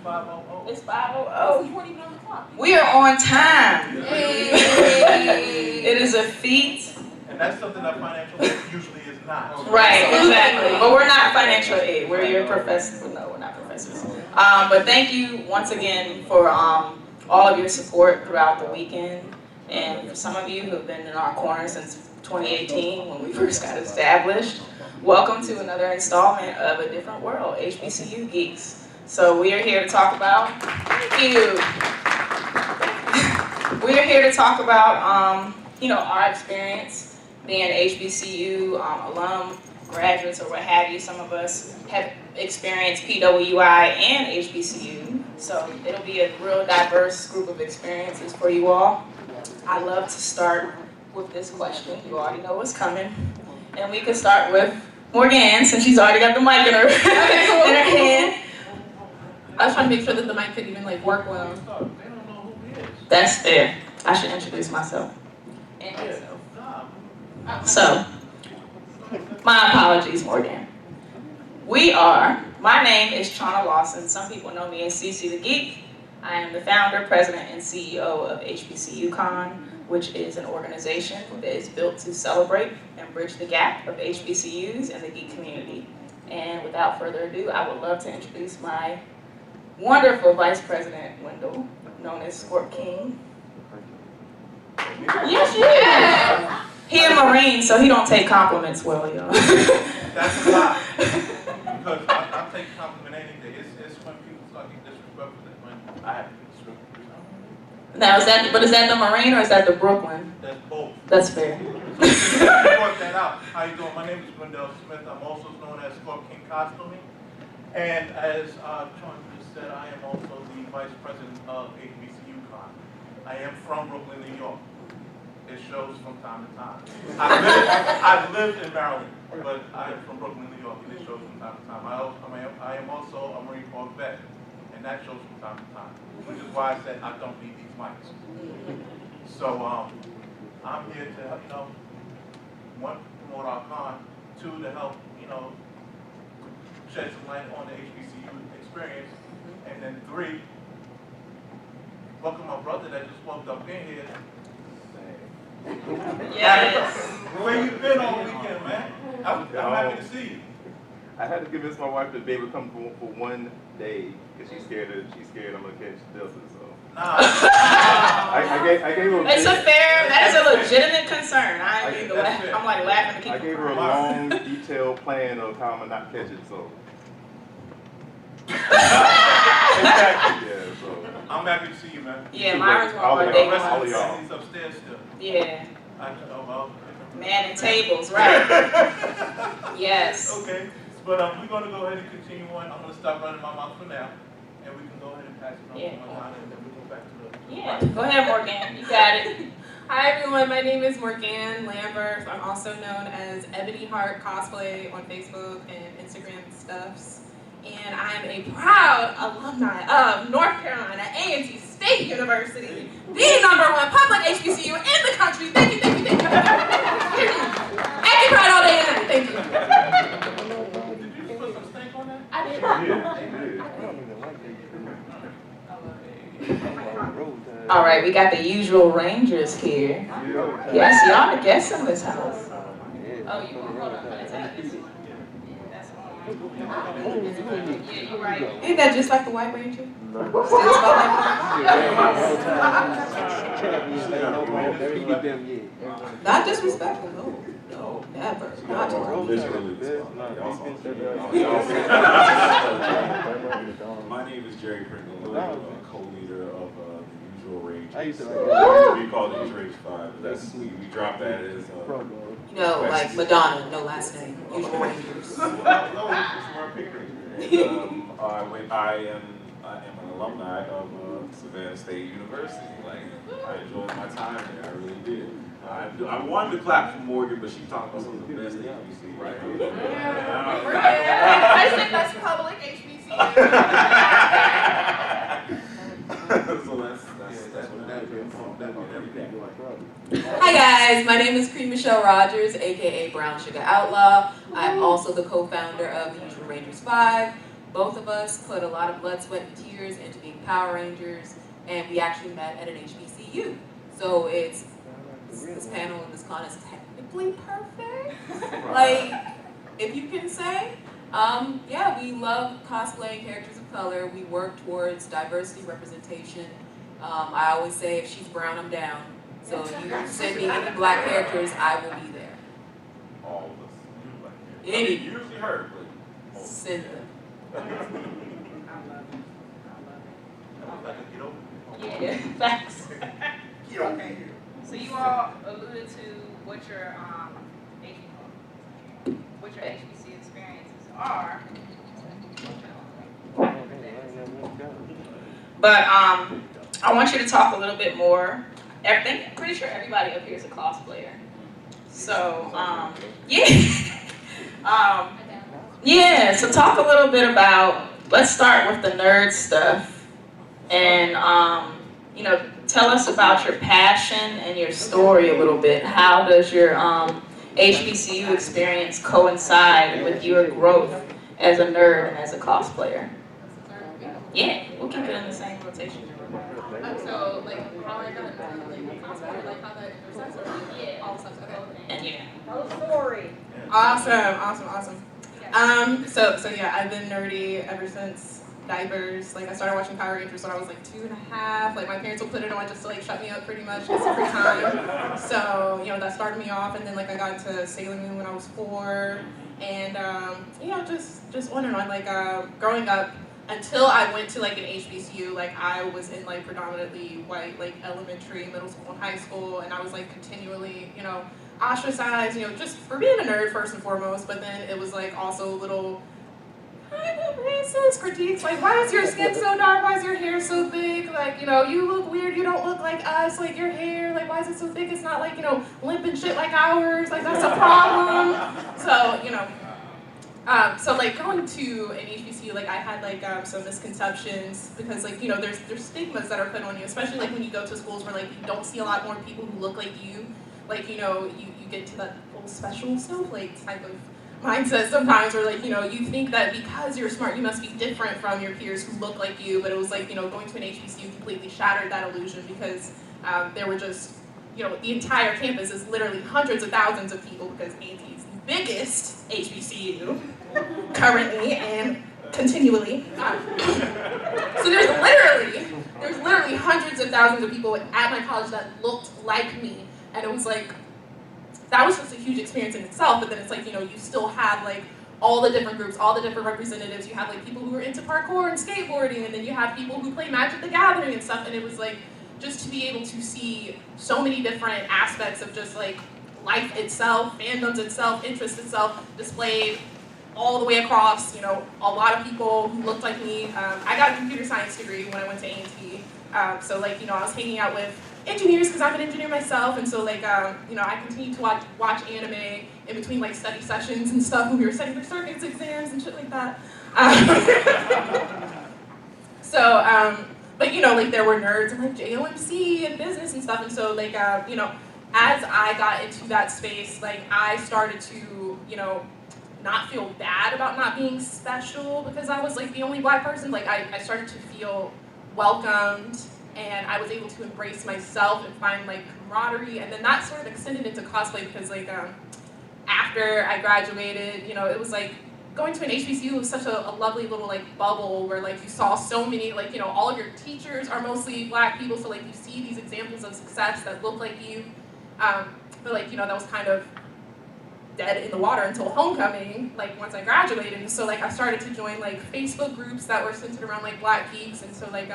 5:00. It's 5:00. You weren't even on the clock. We are on time. Hey. It is a feat. And that's something that financial aid usually is not. Right, exactly. But we're not financial aid. We're your professors. No, we're not professors. But thank you once again for all of your support throughout the weekend. And for some of you who have been in our corner since 2018 when we first got established, welcome to another installment of A Different World, HBCU Geeks. So we are here to talk about, thank you. We are here to talk about, our experience being HBCU alum, graduates, or what have you. Some of us have experienced PWI and HBCU, so it'll be a real diverse group of experiences for you all. I love to start with this question. You already know what's coming. And we could start with Morgan, since she's already got the mic in her, in her hand. I was trying to make sure that the mic could even work well. They don't know who he is. That's fair. I should introduce myself. And myself. So, my apologies, Morgan. My name is Chana Lawson. Some people know me as CC the Geek. I am the founder, president, and CEO of HBCU Con, which is an organization that is built to celebrate and bridge the gap of HBCUs and the geek community. And without further ado, I would love to introduce my wonderful Vice President, Wendell, known as Scorp King. Yes, yeah. He a Marine, so he don't take compliments well, y'all. That's a lot. Because I take compliment any day. It's when people start getting disrespectful that when I have to be disrespectful. Now, is that the Marine or is that the Brooklyn? That's both. That's fair. So, work that out. How you doing? My name is Wendell Smith. I'm also known as Scorp King Cosplay. And as Sean just said, I am also the Vice President of HBCU Con. I am from Brooklyn, New York. It shows from time to time. I've lived in Maryland, but I am from Brooklyn, New York, and it shows from time to time. I am also a Marine Corps vet, and that shows from time to time, which is why I said I don't need these mics. So I'm here to help, one, promote our con, two, to help, shed some light on the HBCU experience, and then three, welcome my brother that just walked up in here. Yes. Where you been all weekend, man? I'm happy to see you. I had to convince my wife that they would come for one day because she's scared I'm gonna catch Delta. So Nah. I gave her. That is a legitimate concern. I ain't even laugh. I'm laughing to keep. I gave her a long, detailed plan of how I'm gonna not catch it. So. Exactly. Yeah. So. I'm happy to see you, man. Yeah, Myra's one of our day All ones. y'all. He's upstairs still. Yeah. Well. Man and tables, right? Yes. Okay, but we're going to go ahead and continue on. I'm going to stop running my mouth for now, and we can go ahead and pass it on to my line, and then we go back to the. Yeah. Go ahead, Morgan. You got it. Hi everyone, my name is Morgan Lambert. I'm also known as Ebony Heart Cosplay on Facebook and Instagram and stuffs. And I'm a proud alumni of North Carolina A&T State University, the #1 public HBCU in the country. Thank you. Acting proud all day and night. Thank you. Did you put some stank on that? I did. All right, we got the usual Rangers here. Yes, y'all the guests in this house. Oh, you hold on. Yeah, you're right. Ain't that just like the White Ranger? Still smell like Not disrespectful, no. No, never. Not My name is Jerry Pringle, co-leader of the Usual Range. I used to We call it Usual Range 5. That's we drop that as like Madonna, no last name. Usual Rangers. I am an alumni of Savannah State University. I enjoyed my time there. I really did. I wanted to clap for Morgan, but she talked about some of the best HBCUs. Right? I think that's public HBCU. So that's what that is. Hi guys, my name is Cree Michelle Rogers, aka Brown Sugar Outlaw. I'm also the co-founder of the Usual Rangers 5. both of us put a lot of blood, sweat, and tears into being Power Rangers, and we actually met at an HBCU. So this panel and this con is technically perfect, like, if you can say. Yeah, we love cosplaying characters of color. We work towards diversity representation. I always say if she's brown, I'm down. So if you send me any black characters, I will be there. All of us. Any. Usually her, but Send them. Yeah, facts. Okay. So you all alluded to what your HBCU experiences are. But I want you to talk a little bit more. Pretty sure everybody up here is a cosplayer. So yeah. So talk a little bit about. Let's start with the nerd stuff, and tell us about your passion and your story a little bit. How does your HBCU experience coincide with your growth as a nerd and as a cosplayer? Yeah, we'll keep it in the same rotation. So, like, how I got into cosplay, like how that intersects, or all stuff, okay. And yeah. Awesome. So yeah, I've been nerdy ever since diapers. Like, I started watching Power Rangers when I was like 2.5. Like, my parents would put it on just to like shut me up pretty much, just free time. So, that started me off, and then like I got into Sailor Moon when I was 4, and just on and on. Like, growing up, until I went to like an HBCU, like I was in like predominantly white, like elementary, middle school, and high school, and I was like continually, ostracized, just for being a nerd first and foremost, but then it was like also little kind of racist critiques, like, why is your skin so dark, why is your hair so big, like, you look weird, you don't look like us, like your hair, like, why is it so thick, it's not like, limp and shit like ours, like that's a problem. So like going to an HBCU, like I had like some misconceptions because like there's stigmas that are put on you, especially like when you go to schools where like you don't see a lot more people who look like you, like you get to that whole special snowflake type of mindset sometimes where like you think that because you're smart you must be different from your peers who look like you, but it was like going to an HBCU completely shattered that illusion because there were just the entire campus is literally hundreds of thousands of people because A&T is the biggest HBCU currently and continually. So there's literally hundreds of thousands of people at my college that looked like me, and it was like that was just a huge experience in itself. But then it's like you still have like all the different groups, all the different representatives. You have like people who are into parkour and skateboarding, and then you have people who play Magic the Gathering and stuff. And it was like just to be able to see so many different aspects of just like life itself, fandoms itself, interest itself displayed all the way across, a lot of people who looked like me. I got a computer science degree when I went to A&T. So like, I was hanging out with engineers because I'm an engineer myself. And so like, I continued to watch anime in between like study sessions and stuff when we were studying for circuits exams and shit like that. But like there were nerds and like JOMC and business and stuff. And so like, as I got into that space, like I started to, not feel bad about not being special because I was like the only black person. Like I started to feel welcomed and I was able to embrace myself and find like camaraderie. And then that sort of extended into cosplay because like after I graduated, it was like going to an HBCU was such a lovely little like bubble where like you saw so many like, all of your teachers are mostly black people. So like you see these examples of success that look like you. But like, that was kind of dead in the water until homecoming, like once I graduated. And so like I started to join like Facebook groups that were centered around like black geeks. And so like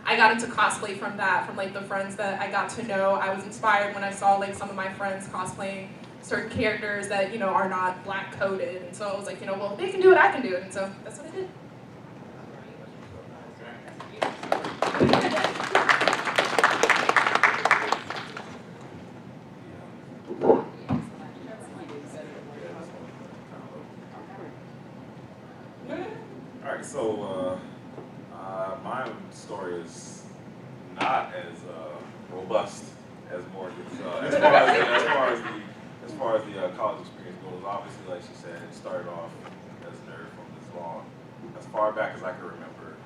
I got into cosplay from that, from like the friends that I got to know. I was inspired when I saw like some of my friends cosplaying certain characters that, are not black coded. And so I was like, well, if they can do it, I can do it. And so that's what I did. Alright, so my story is not as robust as Morgan's. As far as the college experience goes, obviously, like she said, it started off as a nerd from as as far back as I can remember.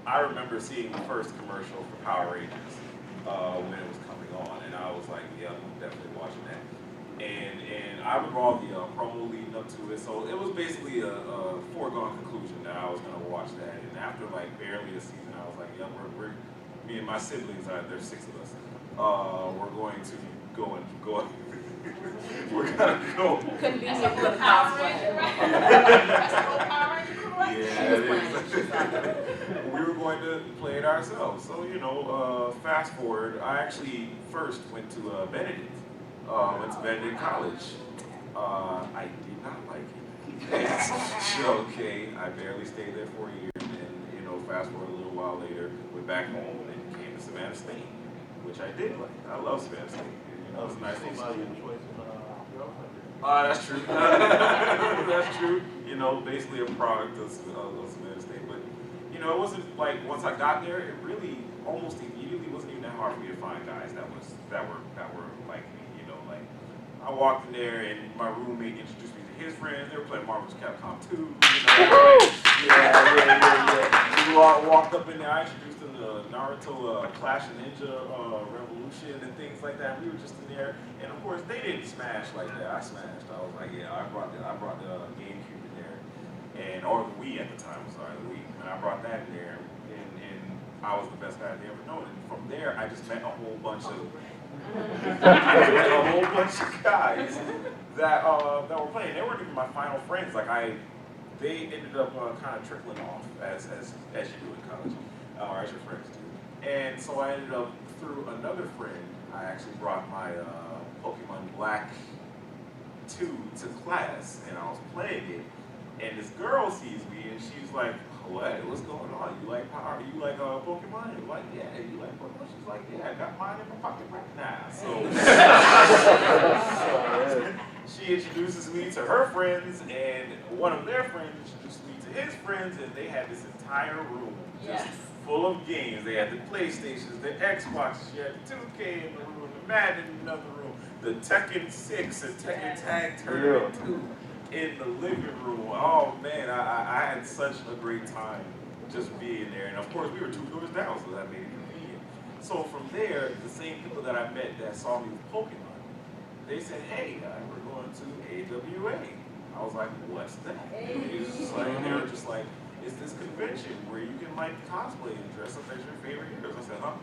I remember seeing the first commercial for Power Rangers when it was coming on, and I was like, yeah, I'm definitely watching that. And I recall the promo leading up to it, so it was basically a foregone conclusion that I was gonna watch that. And after like barely a season, I was like, yeah, we're me and my siblings, there's 6 of us. We're going to go. We're gonna go. Convenient for the cosplay. Yeah, it is. We were going to play it ourselves. So, you know, fast forward, I actually first went to Benedict. Went to Benedict College. I did not like it. Okay, I barely stayed there for a year. And then, you know, fast forward a little while later, went back home and came to Savannah State, which I did like. I love Savannah State. You know, it's a nice thing. That's true. That's true. You know, basically a product of Savannah State. But, you know, it wasn't like once I got there, it really almost immediately wasn't even that hard for me to find guys that were like me. You know, like I walked in there and my roommate introduced me to his friends. They were playing Marvel's Capcom 2. You know, yeah. We walked up in there. I introduced them to Naruto, Clash of Ninja, Revolution, and things like that. We were just in there, and of course they didn't smash like that. I smashed. I was like, yeah, I brought the GameCube in there, or the Wii at the time. Sorry, the Wii. And I brought that in there, and I was the best guy they ever known. And from there, I just met a whole bunch of guys that were playing. They weren't even my final friends. Like they ended up kind of trickling off as you do in college, or as your friends do. And so I ended up, through another friend, I actually brought my Pokemon Black 2 to class, and I was playing it, and this girl sees me, and she's like, what? What's going on? You like Power? You like Pokemon? And like, yeah. You like Pokemon? She's like, yeah, I got mine in my pocket right now. So she introduces me to her friends, and one of their friends introduced me to his friends, and they had this entire room just full of games. They had the PlayStations, the Xboxes, you had the 2K in the room, the Madden in another room, the Tekken 6 and Tekken Tag Tournament 2 in the living room. Oh man, I had such a great time just being there. And of course, we were 2 doors down, so that made it convenient. So from there, the same people that I met that saw me with Pokemon, they said, hey, we're going to AWA. I was like, what's that? And they were just like, it's this convention where you can like cosplay and dress up as your favorite heroes. I said, huh?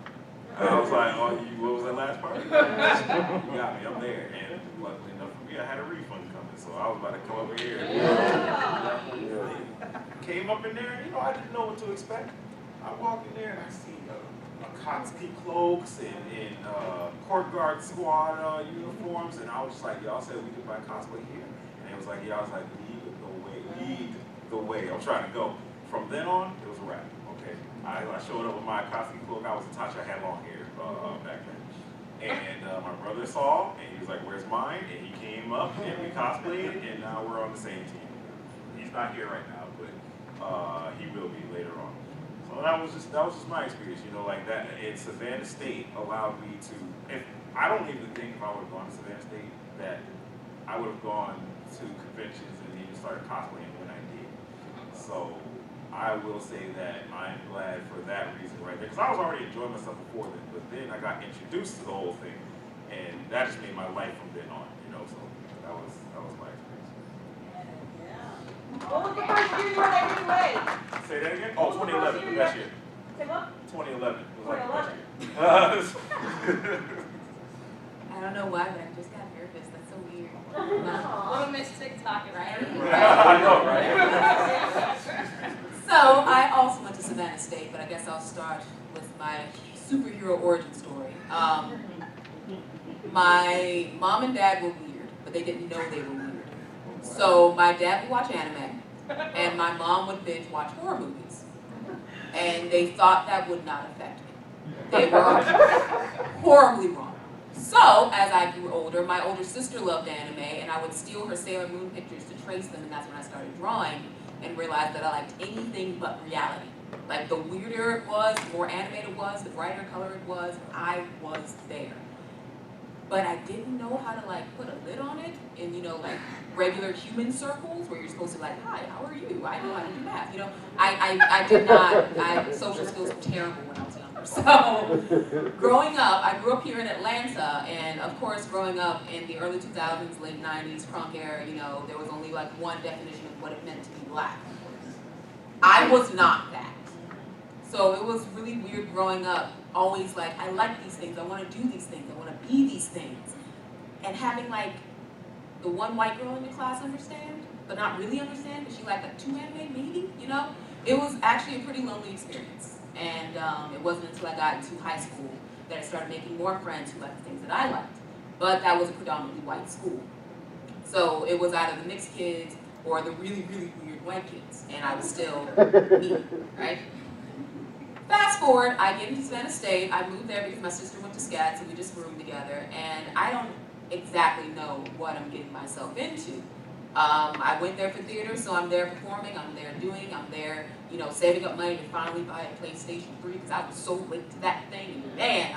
And I was like, oh, what was that last part? You got me, I'm there. And luckily enough for me, I had a refund coming, so I was about to come over here. Came up in there, you know, I didn't know what to expect. I walk in there and I see Akatsuki cloaks and court guard squad uniforms, and I was just like, y'all said we could buy cosplay here. And it was like, yeah, I was like, lead the way. I'm trying to go. From then on, it was a wrap. Okay, I showed up with my Akatsuki cloak. I was Itachi. I had long hair back then. And my brother saw, and he was like, where's mine? And he came up, and we cosplayed, and now we're on the same team. He's not here right now, but he will be later on. So that was just my experience, you know, like that. And Savannah State allowed me to, I don't even think if I would have gone to Savannah State that I would have gone to conventions and even started cosplaying when I did. So I will say that I'm glad for that reason right there, because I was already enjoying myself before then, but then I got introduced to the whole thing, and that just made my life from then on, you know. So that was my experience. What was the first year you were at anyway? Say that again? Oh, 2011, the best year. Say what? 2011 was like the best year. I don't know why, but I just got nervous. That's so weird. Little Miss TikTok, right? I know, right? So I also went to Savannah State, but I guess I'll start with my superhero origin story. My mom and dad were weird, but they didn't know they were weird. So my dad would watch anime, and my mom would binge watch horror movies. And they thought that would not affect me. They were horribly wrong. So, as I grew older, my older sister loved anime, and I would steal her Sailor Moon pictures to trace them, and that's when I started drawing and realized that I liked anything but reality. Like, the weirder it was, the more animated it was, the brighter color it was, I was there. but I didn't know how to like put a lid on it in, you know, like regular human circles where you're supposed to like, hi, how are you? I know how to do math, you know. I did not, social skills were terrible when I was younger. So growing up, I grew up here in Atlanta, and of course growing up in the early 2000s, late 90s, crunk era, you know, there was only like one definition of what it meant to be black. I was not that. So it was really weird growing up, always like, I like these things, I want to do these things, I want to be these things. And having like the one white girl in the class understand, but not really understand, because she liked like 2 anime maybe, you know? It was actually a pretty lonely experience. And it wasn't until I got into high school that I started making more friends who liked the things that I liked. But that was a predominantly white school. So it was either the mixed kids or the really, really weird white kids. And I was still me, right? Fast forward, I get into Savannah State. I moved there because my sister went to SCAD, so we just roomed together. And I don't exactly know what I'm getting myself into. I went there for theater, so I'm there performing, I'm there doing, I'm there, you know, saving up money to finally buy a PlayStation 3 because I was so late to that thing. And man,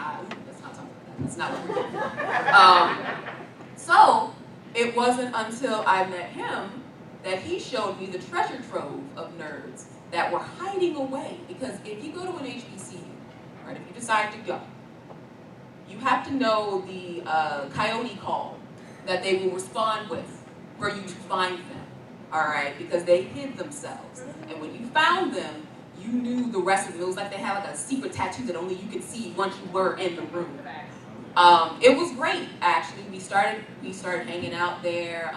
let's not talk about that. That's not what we're doing. So it wasn't until I met him that he showed me the treasure trove of nerds that were hiding away. Because if you go to an HBCU, right, if you decide to go, you have to know the coyote call that they will respond with for you to find them, all right? Because they hid themselves. And when you found them, you knew the rest of them. It was like they had like a secret tattoo that only you could see once you were in the room. It was great, actually. We started hanging out there.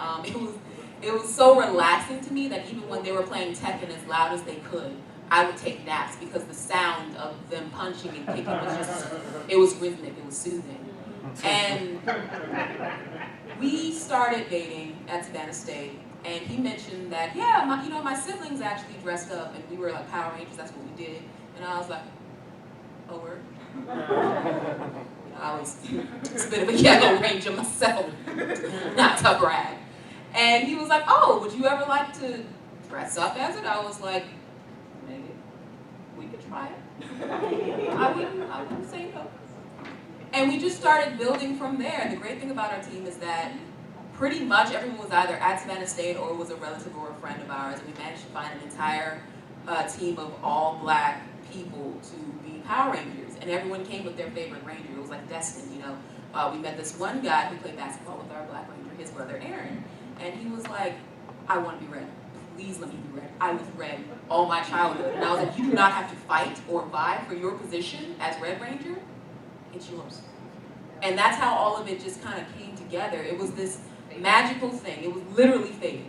It was so relaxing to me that even when they were playing Tekken as loud as they could, I would take naps because the sound of them punching and kicking was just, it was rhythmic, it was soothing. And we started dating at Savannah State, and he mentioned that, yeah, my siblings actually dressed up, and we were like Power Rangers, that's what we did. And I was like, oh, word? I was a bit of a yellow ranger myself, not to brag. And he was like, oh, would you ever like to dress up as it? I was like, maybe. We could try it. I wouldn't say no. And we just started building from there. The great thing about our team is that pretty much everyone was either at Savannah State or was a relative or a friend of ours. And we managed to find an entire team of all black people to be Power Rangers. And everyone came with their favorite ranger. It was like destined, you know. We met this one guy who played basketball with our black ranger, his brother Aaron. And he was like, I want to be red. Please let me be red. I was red all my childhood. And I was like, you do not have to fight or vie for your position as Red Ranger. It's yours. And that's how all of it just kind of came together. It was this magical thing. It was literally fate.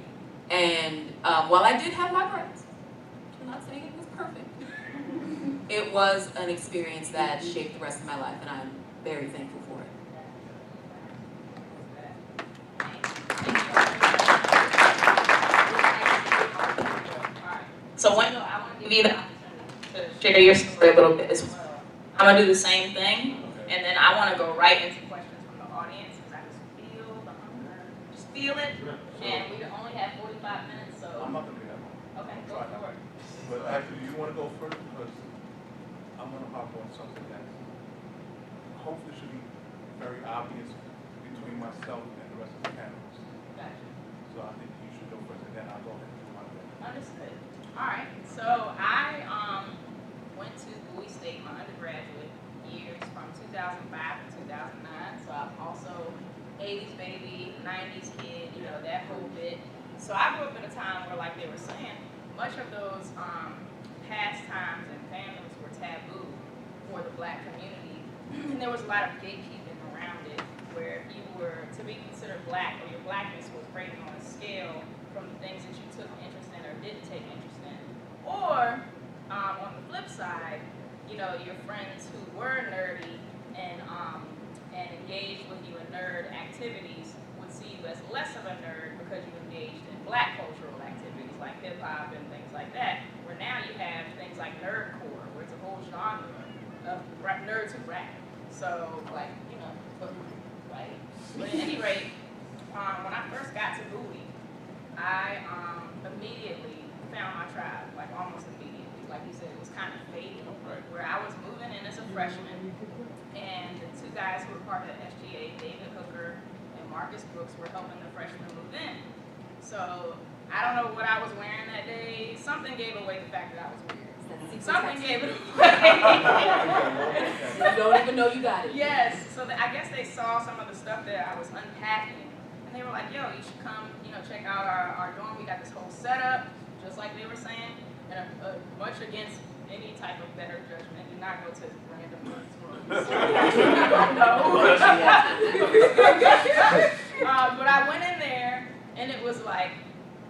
And while I did have my grades, I'm not saying it was perfect, it was an experience that shaped the rest of my life, and I'm very thankful for it. So I want to give you the opportunity to share your story a little bit as well. I'm going to do the same thing, and then I want to go right into questions from the audience, because I just feel the hunger. Just feel it, and we only have 45 minutes, so. I'm not going to be that long. Okay, go for it. But actually, you want to go first, because I'm going to hop on something that hopefully should be very obvious between myself and the rest of the panelists. Gotcha. So I think you should go first, and then I'll go ahead and do my thing. Understood. All right. So I went to Bowie State, my undergraduate years from 2005 to 2009. So I'm also 80s baby, 90s kid, you know, that whole bit. So I grew up in a time where, like they were saying, much of those pastimes and families were taboo for the black community. And there was a lot of gatekeeping around it, where if you were to be considered black, or your blackness was rated on a scale from the things that you took interest in or didn't take interest in. Or, on the flip side, you know, your friends who were nerdy and engaged with you in nerd activities would see you as less of a nerd because you engaged in black cultural activities like hip hop and things like that. Where now you have things like nerdcore, where it's a whole genre of nerds who rap. So, like, you know, right? But at any rate, when I first got to Bowie, I immediately found my tribe, like almost immediately. Like you said, it was kind of fading, where I was moving in as a freshman, and the two guys who were part of the SGA, David Hooker and Marcus Brooks, were helping the freshmen move in. So I don't know what I was wearing that day. Something gave away the fact that I was weird. Something gave it away. You don't even know you got it. Yes. So I guess they saw some of the stuff that I was unpacking, and they were like, "Yo, you should come, check out our dorm. We got this whole setup, just like they were saying, and much against any type of better judgment. Do not go to random rooms. You don't know." But I went in there, and it was like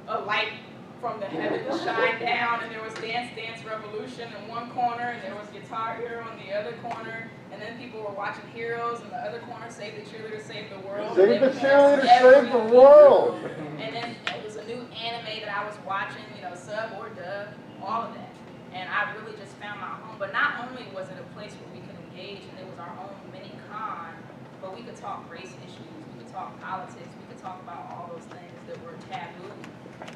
a light from the heavens shine down, and there was Dance Dance Revolution in one corner, and there was Guitar Hero in the other corner, and then people were watching Heroes in the other corner, Save the Cheerleader, Save the World. Save the Cheerleader, Save the World! And then it was a new anime that I was watching, sub or dub, all of that. And I really just found my home. But not only was it a place where we could engage, and it was our own mini con, but we could talk race issues, we could talk politics, we could talk about all those things that were taboo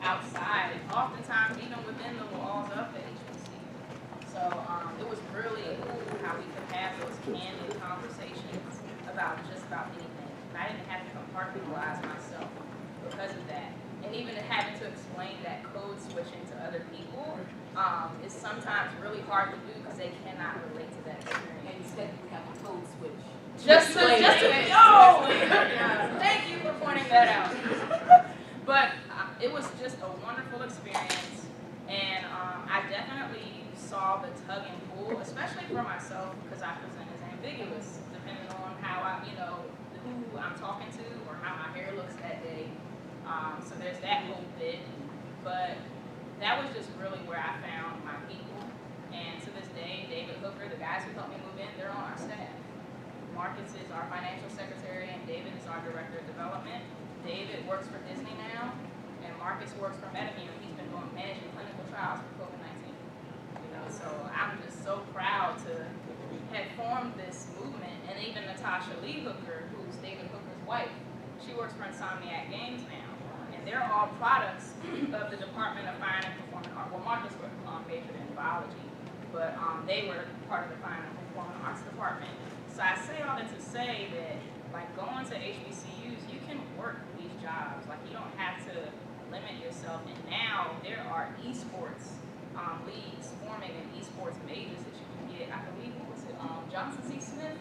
outside, and oftentimes even within the walls of the HBCU. So it was really cool how we could have those candid conversations about just about anything. And I didn't have to compartmentalize myself because of that. And even having to explain that code switching to other people is sometimes really hard to do because they cannot relate to that experience. And instead we have a code switch. Just to thank you for pointing that out. But it was just a wonderful experience, and I definitely saw the tug and pull, especially for myself, because I present as ambiguous, depending on how who I'm talking to or how my hair looks that day. So there's that whole bit, but that was just really where I found my people. And to this day, David Hooker, the guys who helped me move in, they're on our staff. Marcus is our financial secretary, and David is our director of development. David works for Disney now, and Marcus works for MedImmune. He's been managing clinical trials for COVID-19. So I'm just so proud to have formed this movement. And even Natasha Lee Hooker, who's David Hooker's wife, she works for Insomniac Games now. And they're all products of the Department of Fine and Performing Arts. Well, Marcus majored in biology, but they were part of the Fine and Performing Arts department. So I say all that to say that, going to HBCUs, you can work these jobs. You don't have to limit yourself. And now there are esports leagues forming and esports majors that you can get. I believe, Johnson C. Smith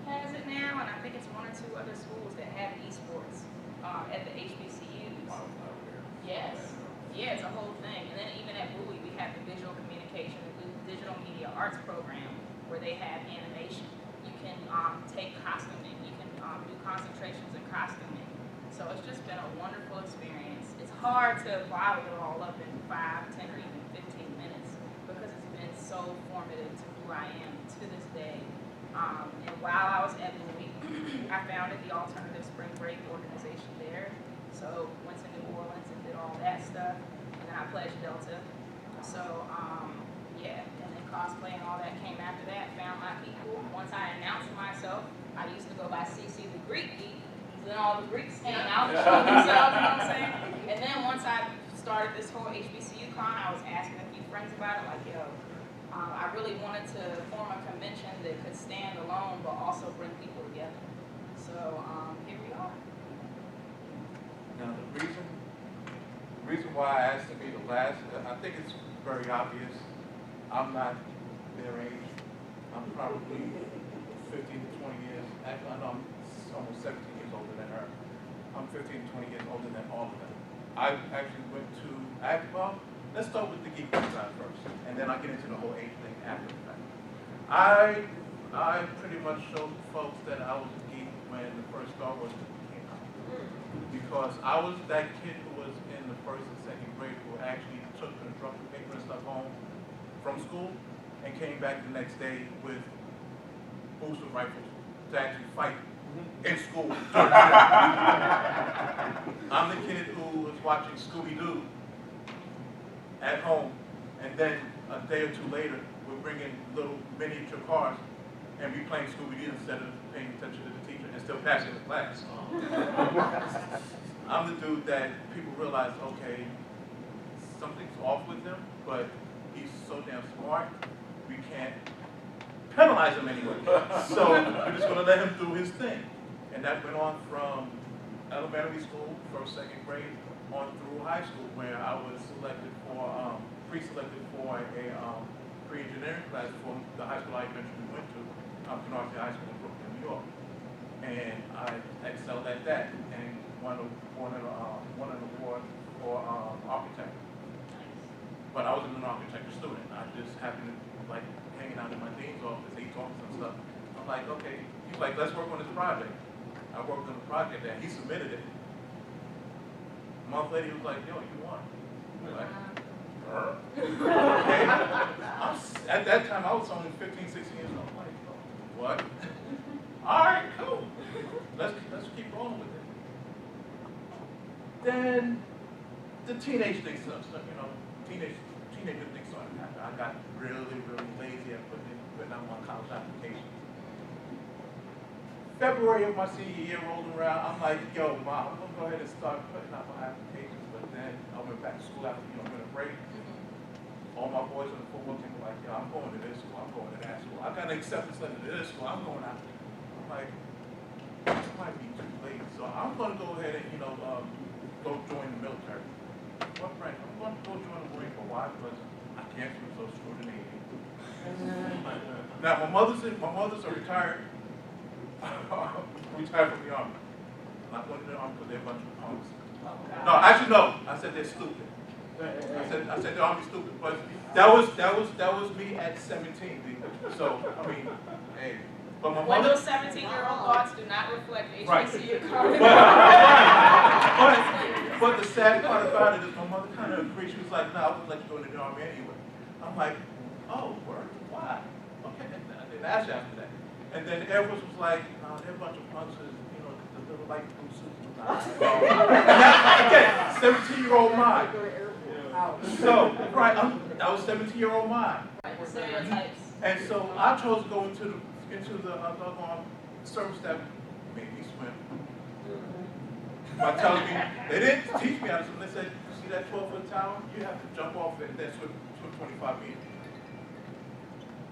has it now, and I think it's one or two other schools that have esports at the HBCUs. Yes. Yeah, it's a whole thing. And then even at Bowie, we have the visual communication, the digital media arts program, where they have animation. You can take costuming. You can do concentrations in costuming. So it's just been a wonderful experience. It's hard to bottle it all up in 5, 10, or even 15 minutes because it's been so formative to who I am to this day. And while I was at Bowie, I founded the Alternative Spring Break organization there. So went to New Orleans and did all that stuff. And then I pledged Delta. So yeah, and then Cosplay and all that came after that. Found my people. Once I announced myself, I used to go by CC the Greek Geek. Then all the Greeks came out and showed themselves, you know what I'm saying? And then once I started this whole HBCU con, I was asking a few friends about it, I really wanted to form a convention that could stand alone but also bring people together. So here we are. Now the reason why I asked to be the last, I think it's very obvious. I'm not their age. I'm probably 15 to 20 years. Actually, I know I'm almost 17 years older than her. I'm 15 to 20 years older than all of them. I actually went to, well, let's start with the geek side first, and then I'll get into the whole age thing after the fact. I pretty much showed folks that I was a geek when the first Star Wars movie came out. Because I was that kid who was in the first and second grade who actually took the construction paper and stuff home from school and came back the next day with booster rifles to actually fight in school. I'm the kid who was watching Scooby-Doo at home, and then a day or two later, we're bringing little miniature cars and we playing Scooby-Doo instead of paying attention to the teacher and still passing the class. I'm the dude that people realize, okay, something's off with him, but he's so damn smart, we can't penalize him anyway. So we're just gonna let him do his thing. And that went on from elementary school, first, second grade, on through high school, where I was selected for, pre-selected for a pre-engineering class from the high school I eventually went to, Canarsie High School in Brooklyn, New York. And I excelled at that and won an award for architecture. But I wasn't an architecture student. I just happened to like hanging out in my dean's office, he talks and stuff. I'm like, okay. He's like, let's work on this project. I worked on the project and he submitted it. A month later, he was like, yo, you won. I'm like, okay. At that time, I was only 15, 16 years old. I'm like, what? All right, cool. Let's keep rolling with it. Then the teenage thing started, teenager things started happening. I got really, really lazy at putting out my college application. February of my senior year rolled around. I'm like, yo, Mom, I'm gonna go ahead and start putting out my applications. But then I went back to school after winter break. All my boys on the football team were like, yo, I'm going to this school, I'm going to that school. I got an acceptance letter to this school, I'm going out. I'm like, it might be too late. So I'm gonna go ahead and, go join the military. What branch? I'm going to go join the Marine Corps. Why? Because I can't do so through the Navy. Now my mother's a retired from the Army. Not going to the Army because they're a bunch of punks. No, actually no. I said they're stupid. I said the Army's stupid, but that was me at 17. So I mean, hey, but my When mother. those 17-year-old thoughts do not reflect Right. HBCU But the sad part about it is my mother kind of agreed. She was like, no, I wouldn't let you go in the Army anyway. I'm like, oh, word? Why? Okay, I didn't ask you after that. And then the Air Force was like, no, they're a bunch of punks, the little light blue suits. And that's, again, 17-year-old mind. So, right, that was 17-year-old mind. stereotypes. And so I chose to go into the service that made me swim. By telling me, they didn't teach me how to swim. They said, you see that 12-foot tower? You have to jump off it and then swim 25 meters.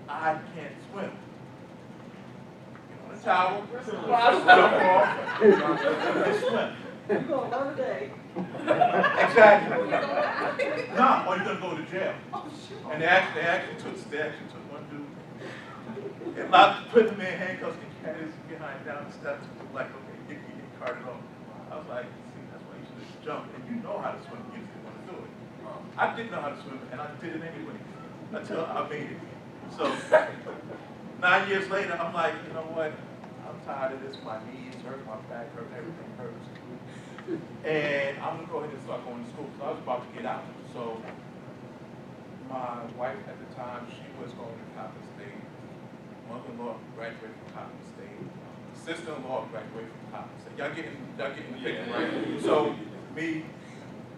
I can't swim. Get on the tower, jump off, and swim. Exactly. Nah, or you're gonna go to jail. And they actually took one dude and put him in handcuffs and carried his behind down the steps. Like, okay, you get carted off. I was like, see, that's why you should just jump. And you know how to swim, you just didn't want to do it. I didn't know how to swim, and I did it anyway until I made it. So 9 years later, I'm like, you know what? I'm tired of this. My knees hurt, my back hurt, everything hurts. And I'm gonna go ahead and start going to school. So I was about to get out. So my wife at the time, she was going to Coppin State. Mother-in-law graduated from Coppin State. Sister-in-law graduated from Coppin State. Y'all getting the picture, right? So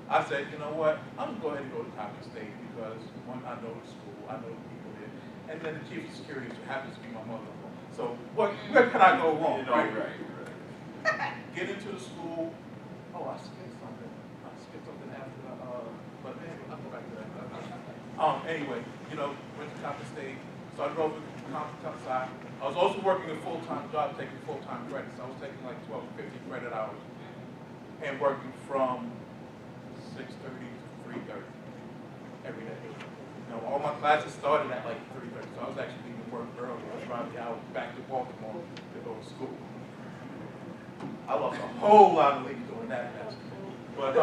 I said, you know what? I'm gonna go ahead and go to Coppin State because one, I know the school, I know the people there, and then the chief of security happens to be my mother-in-law. So where can I go wrong? Right. Get into the school. Oh, I skipped something. After but anyway, I'll go back to that. Anyway, went to Coppin State. So I drove to Compton side. I was also working a full-time job, taking full-time credits. I was taking like 12 to 50 credit hours and working from 6:30 to 3:30 every day. All my classes started at like 3:30, so I was actually leaving work early. I was driving the hour back to Baltimore to go to school. I lost a whole lot of weight doing that mess. But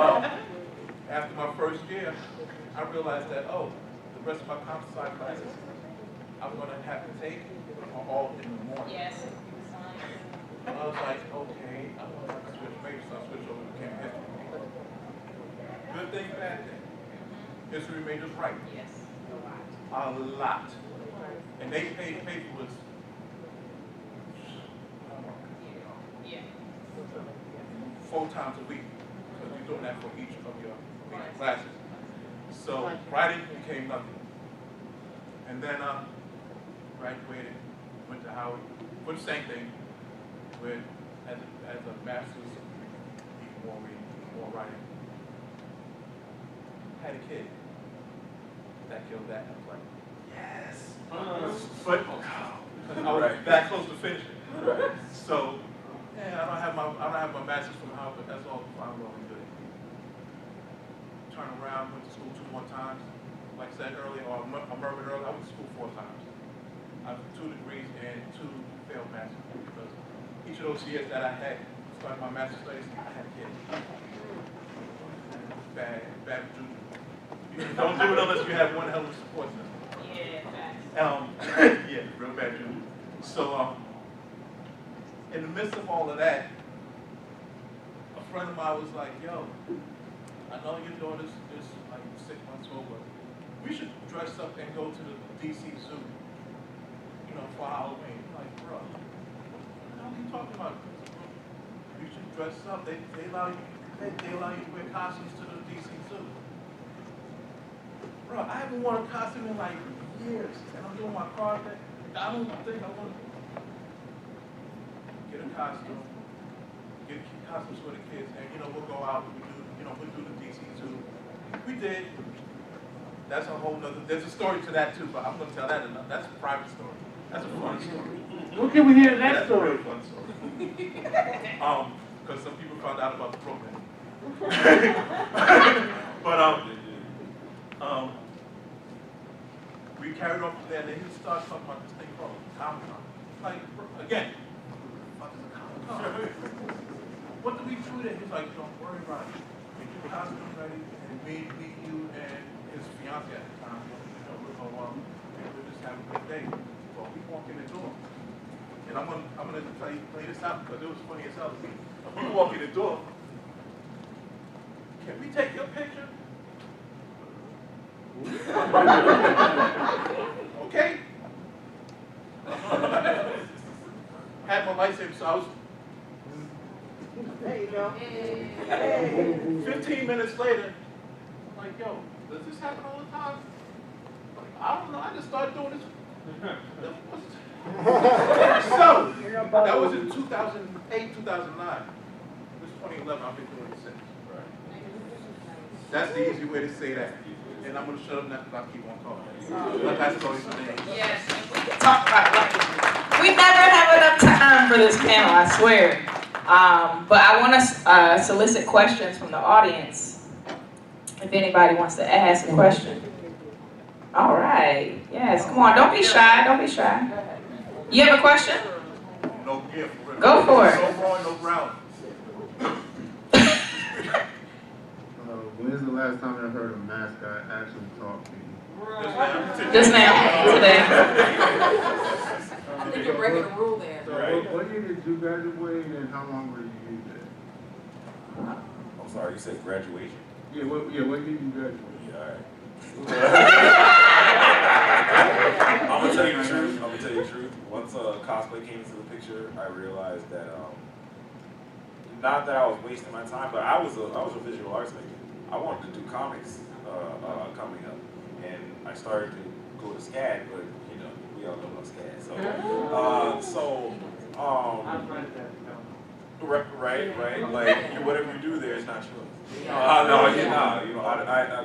after my first year, I realized that, the rest of my comp sci classes I'm going to have to take are all in the morning. Yes. And I was like, okay, I'm going to have to switch majors, so I switched over to chem history. Good thing, bad thing. History majors right. Yes. A lot. And they paid was Yeah. 4 times a week, because you're doing that for each of your classes. So writing became nothing. And then graduated, went to Howard, for the same thing, with as a master's, even more reading, more writing. Had a kid. That killed that. I was like, yes. But 'cause I was Right. that close to finishing. Right. So, yeah, I don't have my master's from Howard, but that's all fine, well and good. Turn around, went to school 2 more times. Like I said earlier, or I murmured earlier, I went to school 4 times. I have 2 degrees and 2 failed master's because each of those years that I had started my master's studies, I had kids. Bad juju. You don't do it unless you have one hell of a support system. Yeah, real bad juju. So, in the midst of all of that, a friend of mine was like, yo, I know your daughter's just like 6 months old, but we should dress up and go to the DC Zoo, you know, for Halloween. I'm like, bro, what are you talking about? You should dress up. They allow you to wear costumes to the DC Zoo. Bro, I haven't worn a costume in like years, and I'm doing my card thing. I don't think I want to get a costume, get costumes for the kids, and we'll go out, we'll do the DC Zoo. We did. That's a whole nother, there's a story to that too, but I'm gonna tell that enough. That's a private story. That's a fun story. When can we hear that That's story? a real fun story. Because some people found out about the program. But we carried on from there, and then he started talking about this thing called Comic-Con. Like, again, what is a Comic-Con? What do we do there? He's like, don't worry about it. Get your costume ready, and me, you, and his fiance at the time, we'll just have a good day. Well, we walk in the door, and I'm gonna play this out because it was funny as hell to me. We walk in the door. Can we take your picture? Okay. Had my lightsaber, so I was. There you go. Hey. 15 minutes later, I'm like, yo, does this happen all the time? Like, I don't know, I just started doing this. So, that was in 2008, 2009. This is 2011, I've been doing it since. That's the easy way to say that. And I'm going to shut up now because I'll keep on talking. Let that story today. Yes, we can talk about it. We never have enough time for this panel, I swear. But I want to solicit questions from the audience. If anybody wants to ask a question. All right. Yes, come on. Don't be shy. Don't be shy. You have a question? No gift. Go for it. No wrong, no brown. When's the last time I heard a mascot actually talk to you? Just now, today. I think you're breaking a rule there. So what year did you graduate and how long were you there? I'm sorry, you said graduation? Yeah, what year did you graduate? Yeah, all right. I'm gonna tell you the truth. Once cosplay came into the picture, I realized that not that I was wasting my time, but I was a visual arts major. I wanted to do comics coming up, and I started to go to SCAD, but we all know about SCAD. Right. Like whatever you do there is not yours. That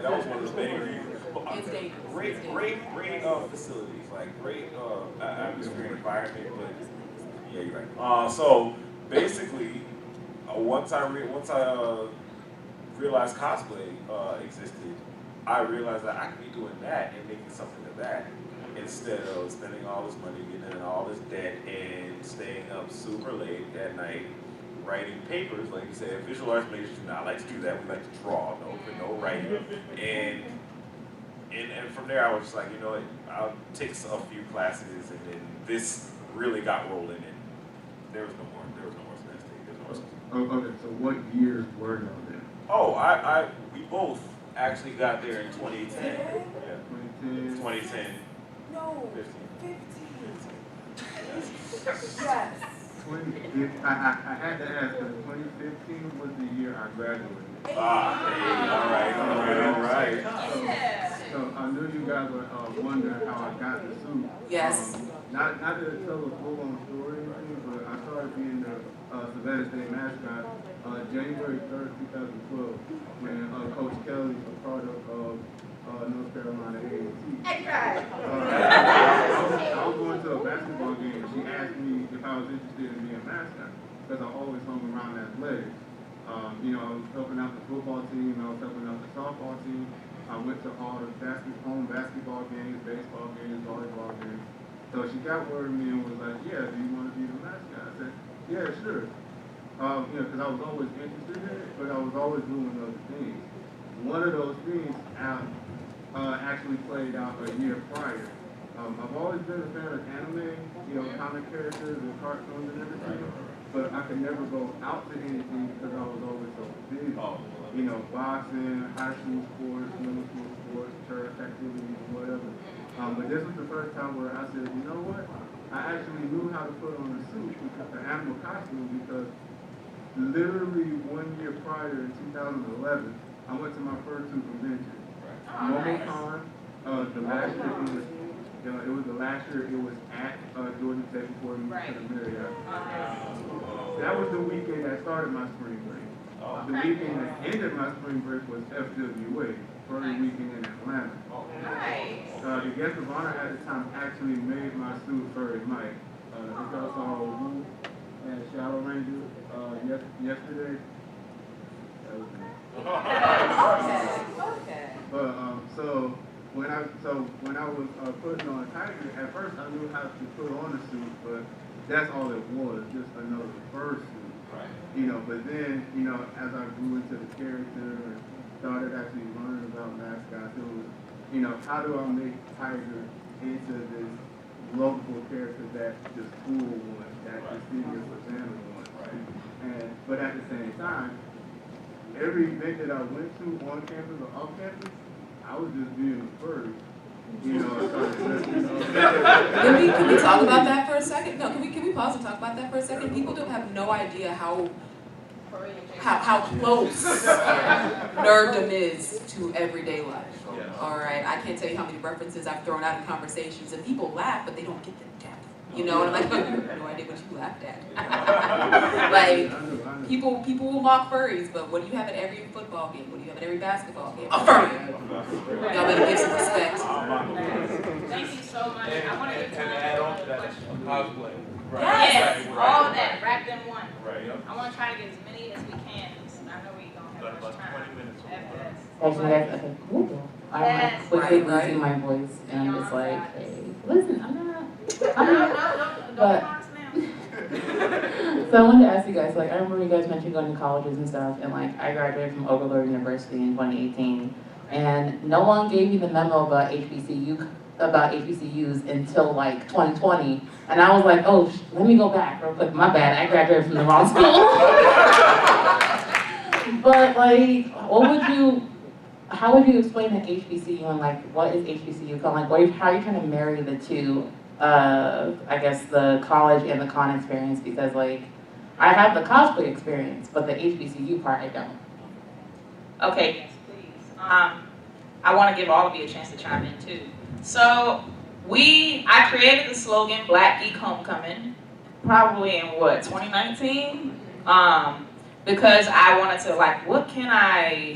was one of the main reasons. It's dangerous. Great facilities, like great atmosphere and environment, but yeah, you're right. So basically, once I realized cosplay existed, I realized that I could be doing that and making something of that instead of spending all this money, getting in all this debt, and staying up super late at night writing papers. Like you said, visual arts majors do not like to do that. We like to draw, no writing. And from there, I was just like, I'll take a few classes, and then this really got rolling, and there was no more semester. There was no more semester. Okay, so what years were y'all there? Oh, we both actually got there in 2010. Yeah. 2010. 2010. No. 15. 15. Yes. 2015. I had to ask because 2015 was the year I graduated. Hey, all right. Yeah. So I knew you guys were wondering how I got the suit. Yes. Not to tell a full-on story or anything, but I started being the Savannah State mascot January 3rd, 2012, when Coach Kelly, a part of North Carolina A&T. Hey, guys. I was going to a basketball game, and she asked me if I was interested in being a mascot, because I always hung around athletics. You know, I was helping out the football team, I was helping out the softball team. I went to all the home basketball games, baseball games, volleyball games. So she got word of me and was like, yeah, do you want to be the mascot? I said, yeah, sure. You know, because I was always interested in it, but I was always doing other things. One of those things actually played out a year prior. I've always been a fan of anime, you know, comic characters and cartoons and everything, but I could never go out to anything because I was always so busy. You know, boxing, high school sports, middle school sports, church activities, whatever. But this was the first time where I said, you know what? I actually knew how to put on a suit, an animal costume, because literally 1 year prior in 2011, I went to my first two conventions. MomoCon, the last year it was the last year it was at Georgia Tech before we moved to the Marriott. That was the weekend that started my spring break. The weekend that ended my spring break was FWA, first weekend in Atlanta. The guest of honor at the time actually made my suit Furry Mike. It's also Wu and Shadow Ranger yesterday. That was me. Okay. But so when I was putting on Tiger, at first I knew how to put on a suit, but that's all it was, just another fursuit. Right. You know, but then, you know, as I grew into the character and started actually learning about mascots, it was, you know, how do I make Tiger into this lovable character that this cool one, that the serious Savannah one. But at the same time, every event that I went to on campus or off campus, I was just being a furry. You know, I started, you know. Can we talk about that for a second? No, can we pause and talk about that for a second? People don't have no idea how close nerddom is to everyday life. All right, I can't tell you how many references I've thrown out in conversations, and people laugh, but they don't get the depth. You know, and I'm like, I have no idea what you laughed at. Like, people will mock furries, but what do you have at every football game? What do you have at every basketball game? A furry. Y'all better give some respect. Thank you so much. I want to give And time add for on another to that, question. cosplay. Yes, all of that wrapped in one. Right, yep. I want to try to get as many as we can. I know we don't Got have about much time. 20 minutes. After this. Actually, that's okay. Cool. I'm Yes. like quickly Right. losing my voice, and I'm just like, Beyond hey, listen, I'm not. Don't But- box now. So I wanted to ask you guys, like, I remember you guys mentioned going to colleges and stuff, and like, I graduated from Overload University in 2018, and no one gave me the memo about HBCUs until like 2020, and I was like, oh, let me go back real quick. My bad, I graduated from the wrong school. But like, how would you explain an HBCU, and like, what is HBCU called? Like, how are you trying to marry the two? I guess the college and the con experience, because like, I have the cosplay experience, but the HBCU part I don't. Okay, yes, please. I want to give all of you a chance to chime in too. So I created the slogan Black Geek Homecoming, probably in what, 2019? Because I wanted to like,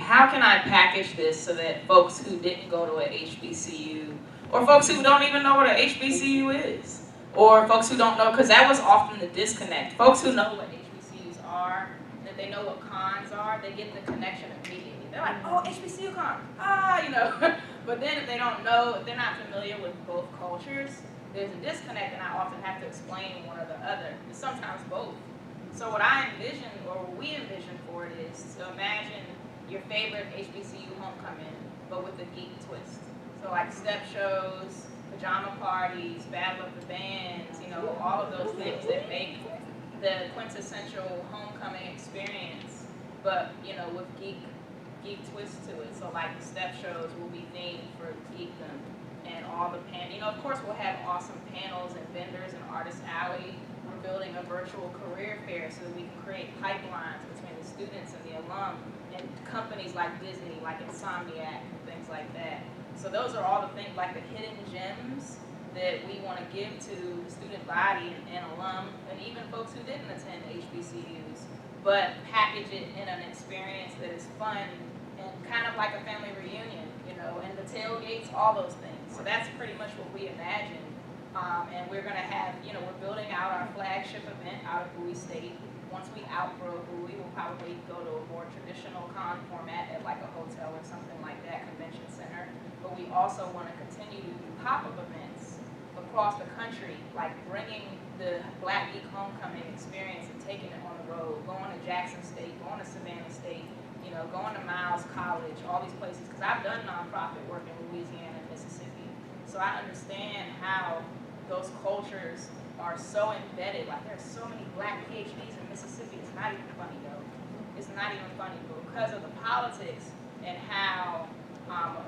how can I package this so that folks who didn't go to a HBCU, or folks who don't even know what a HBCU is, or folks who don't know, because that was often the disconnect. Folks who know what HBCUs are, that they know what cons are, they get the connection immediately. They're like, oh, HBCU con, you know. But then if they don't know, if they're not familiar with both cultures, there's a disconnect, and I often have to explain one or the other, and sometimes both. So what I envision, or what we envision for it, is to imagine your favorite HBCU homecoming, but with a geek twist. So like step shows, pajama parties, battle of the bands, you know, all of those things that make the quintessential homecoming experience, but you know, with geek twist to it. So like the step shows will be themed for geekdom, and all the you know, of course we'll have awesome panels and vendors and artist alley. We're building a virtual career fair so that we can create pipelines between the students and the alum and companies like Disney, like Insomniac, and things like that. So those are all the things, like the hidden gems that we want to give to the student body and alum, and even folks who didn't attend HBCUs, but package it in an experience that is fun and kind of like a family reunion, you know, and the tailgates, all those things. So that's pretty much what we imagine And we're gonna have, we're building out our flagship event out of Bowie State. Once we outgrow Bowie, we'll probably go to a more traditional con format at like a hotel or something like that, convention center. But we also want to continue to do pop-up events across the country, like bringing the Black Geek Homecoming experience and taking it on the road, going to Jackson State, going to Savannah State, going to Miles College, all these places, because I've done nonprofit work in Louisiana and Mississippi. So I understand how those cultures are so embedded. Like there's so many Black PhDs in Mississippi, it's not even funny though. It's not even funny, but because of the politics and how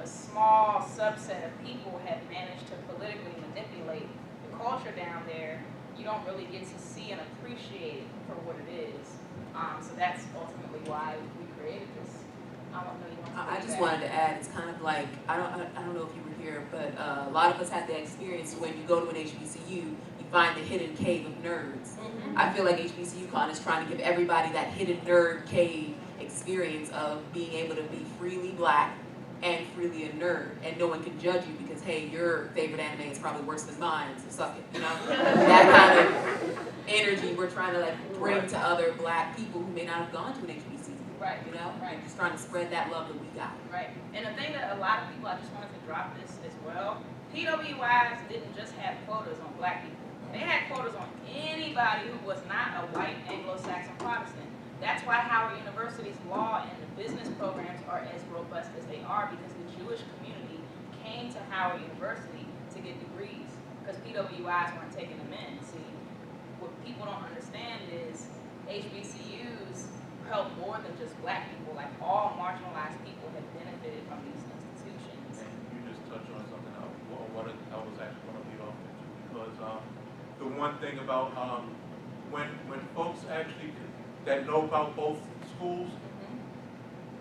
a small subset of people have managed to politically manipulate the culture down there, you don't really get to see and appreciate it for what it is. So that's ultimately why we created this. I don't know you want to I just wanted to add, it's kind of like, I don't know if you were here, but a lot of us had the experience when you go to an HBCU, you find the hidden cave of nerds. I feel like HBCU Con is trying to give everybody that hidden nerd cave experience of being able to be freely Black and freely a nerd, and no one can judge you because, hey, your favorite anime is probably worse than mine, so suck it, That kind of energy we're trying to like bring to other Black people who may not have gone to an HBCU. Right. Right. Just trying to spread that love that we got. Right. And the thing that a lot of people, I just wanted to drop this as well, PWIs didn't just have quotas on Black people. They had quotas on anybody who was not a white Anglo-Saxon Protestant. That's why Howard University's law and the business programs are as robust as they are, because the Jewish community came to Howard University to get degrees, because PWIs weren't taking them in. See, what people don't understand is HBCUs help more than just Black people. Like all marginalized people have benefited from these institutions. And you just touched on something I was actually going to lead off into, because the one thing about when folks actually that know about both schools,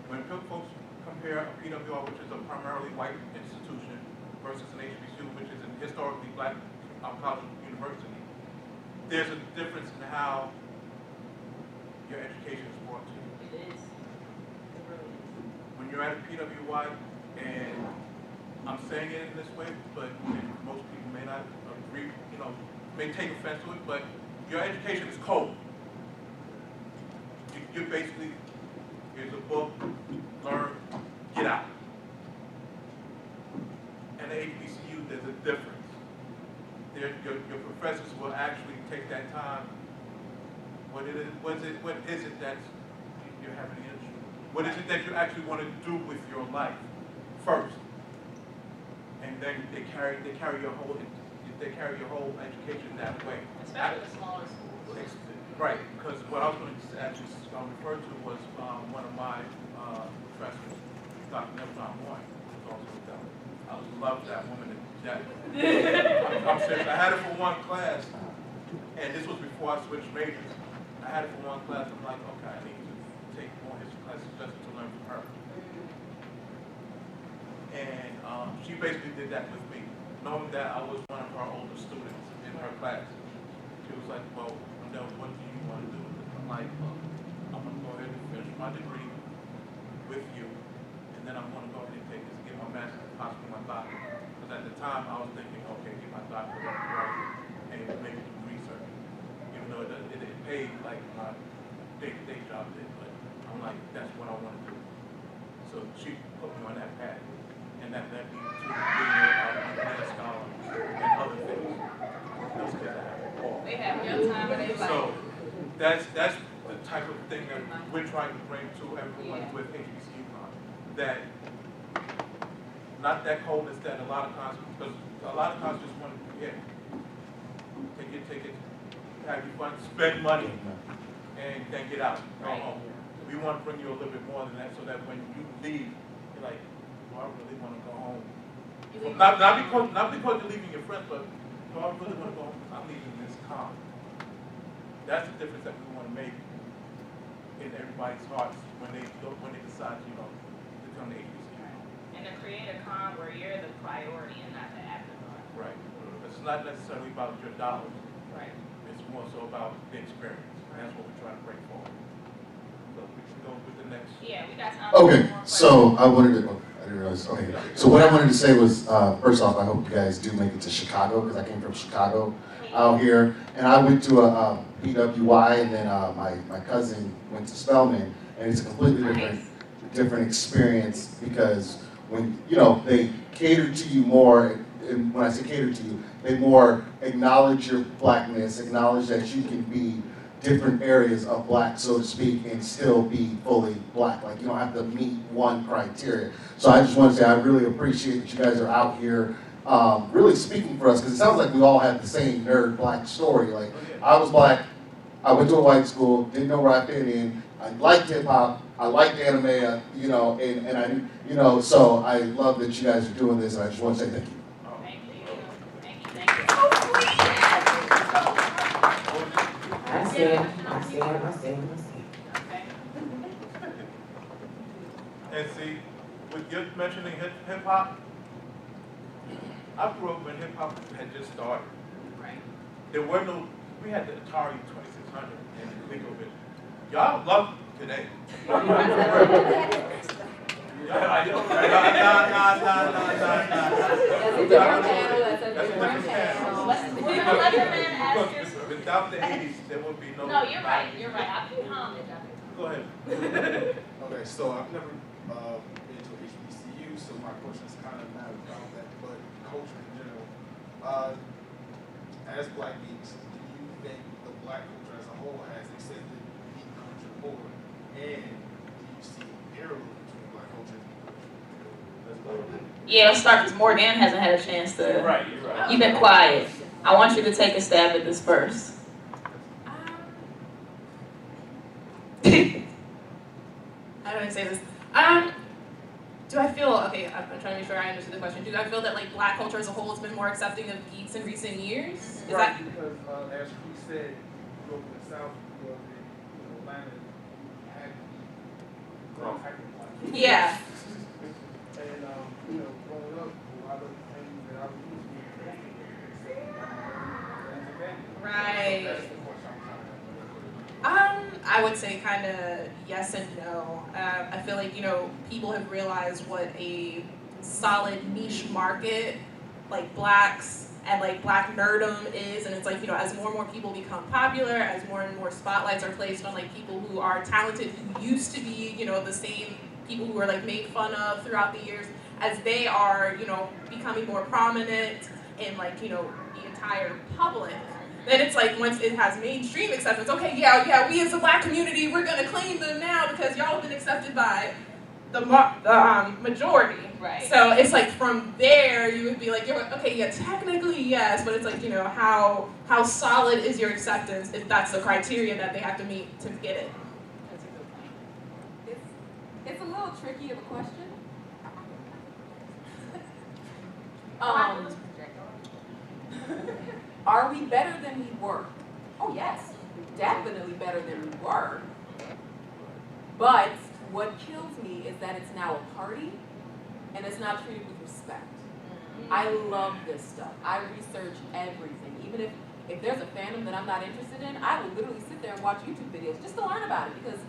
when folks compare a PWI, which is a primarily white institution, versus an HBCU, which is an historically Black college university, there's a difference in how your education is brought to you. It is. It really is. When you're at a PWI, and I'm saying it in this way, but most people may not agree, may take offense to it, but your education is cold. You're basically, here's a book, learn, get out. And the HBCU, there's a difference. Your professors will actually take that time. What is it that you're having an issue? What is it that you actually want to do with your life first? And then they carry your whole education that way. Especially the smaller schools. Right, because what I was going to actually refer to was one of my professors, Dr. Neville Moore, who was also with them. I love that woman to death. I'm serious. I had her for one class, and this was before I switched majors. I had it for one class. I'm like, okay, I need to take more history classes just to learn from her. And she basically did that with me, knowing that I was one of her older students in her class. She was like, well, what do you want to do with it? I'm like, I'm going to go ahead and finish my degree with you, and then I'm going to go ahead and take this, get my master's, possibly my doctorate. Because at the time, I was thinking, okay, get my doctorate, and maybe do research. Even though it paid like my day-to-day job did, but I'm like, that's what I want to do. So she put me on that path, and that led me to being a grad scholar and other things. Those kids I have all. They have your time and they like. So that's the type of thing that we're trying to bring to everyone with HBCU Con. That not that coldness that a lot of cons, because a lot of cons just want to take it, have you fun, spend money, and then get out, go home. We want to bring you a little bit more than that, so that when you leave, you're like, do I really want to go home? Not because you're leaving your friends, but do I really want to go home? I'm leaving this con. That's the difference that we want to make in everybody's hearts when they decide, to come to HBCU. And to create a con where you're the priority and not the afterthought. Right. It's not necessarily about your dollars. Right. It's more so about the experience. And that's what we're trying to bring forward. So we can go with the next. Yeah, we got time. Okay, so I wanted to, I didn't realize, okay. So what I wanted to say was, first off, I hope you guys do make it to Chicago, because I came from Chicago out here. And I went to a PWI, and then my cousin went to Spelman, and it's a completely different experience, because when, you know, they cater to you more, and when I say cater to you, they more acknowledge your blackness, acknowledge that you can be different areas of black, so to speak, and still be fully black. Like, you don't have to meet one criteria. So I just want to say I really appreciate that you guys are out here really speaking for us, because it sounds like we all have the same nerd black story. Like, I was black, I went to a white school, didn't know where I fit in, I liked hip hop, I liked anime, you know, and I, you know, so I love that you guys are doing this, and I just want to say thank you. I see it. And see, with you mentioning hip hop, I grew up when hip hop had just started. Right. There were no, we had the Atari 2600 and ColecoVision. Y'all love it today. That's a different channel, that's a different channel. We're gonna let the man ask his. Without the 80s, there would be no. No, you're right. I can comment. Go ahead. Okay, so I've never been to a HBCU, so my question is kind of not about that, but culture in general. As Black geeks, do you think the Black culture as a whole has accepted geek culture more? And do you see parallels between Black culture and geek culture? Yeah, let's start because Morgan hasn't had a chance to. You're right, you're right. You've been quiet. I want you to take a stab at this first. How do I say this? Do I feel, okay, I'm trying to make sure I understood the question. Do I feel that like Black culture as a whole has been more accepting of geeks in recent years? Is Right, that? because as Cree said, you grew up in the South, you grew up in Atlanta, you had to be Yeah. And, growing up, a lot of things that I was used to. Right. That's the question I'm trying to I would say kind of yes and no. I feel like, people have realized what a solid niche market, like blacks and like black nerdom is, and it's like, as more and more people become popular, as more and more spotlights are placed on like people who are talented, who used to be, the same people who were like made fun of throughout the years, as they are, becoming more prominent in like, the entire public. Then it's like once it has mainstream acceptance, okay, yeah, we as a black community, we're gonna claim them now because y'all have been accepted by the majority. Right. So it's like from there you would be like, okay, yeah, technically yes, but it's like, how solid is your acceptance if that's the criteria that they have to meet to get it? That's a good point. It's a little tricky of a question. Are we better than we were? Oh yes, definitely better than we were. But what kills me is that it's now a party and it's not treated with respect. I love this stuff. I research everything. Even if there's a fandom that I'm not interested in, I will literally sit there and watch YouTube videos just to learn about it, because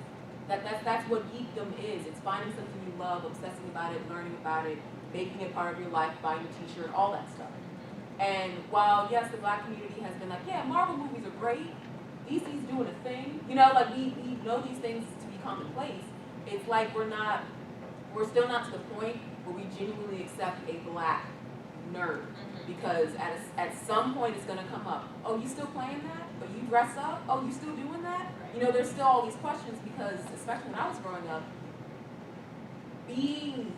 that's what geekdom is. It's finding something you love, obsessing about it, learning about it, making it part of your life, buying a t-shirt, all that stuff. And while, yes, the black community has been like, yeah, Marvel movies are great, DC's doing a thing, like we know these things to be commonplace, it's like we're still not to the point where we genuinely accept a black nerd. Because at some point it's gonna come up, oh, you still playing that? Oh, you dress up? Oh, you still doing that? There's still all these questions, because especially when I was growing up, being,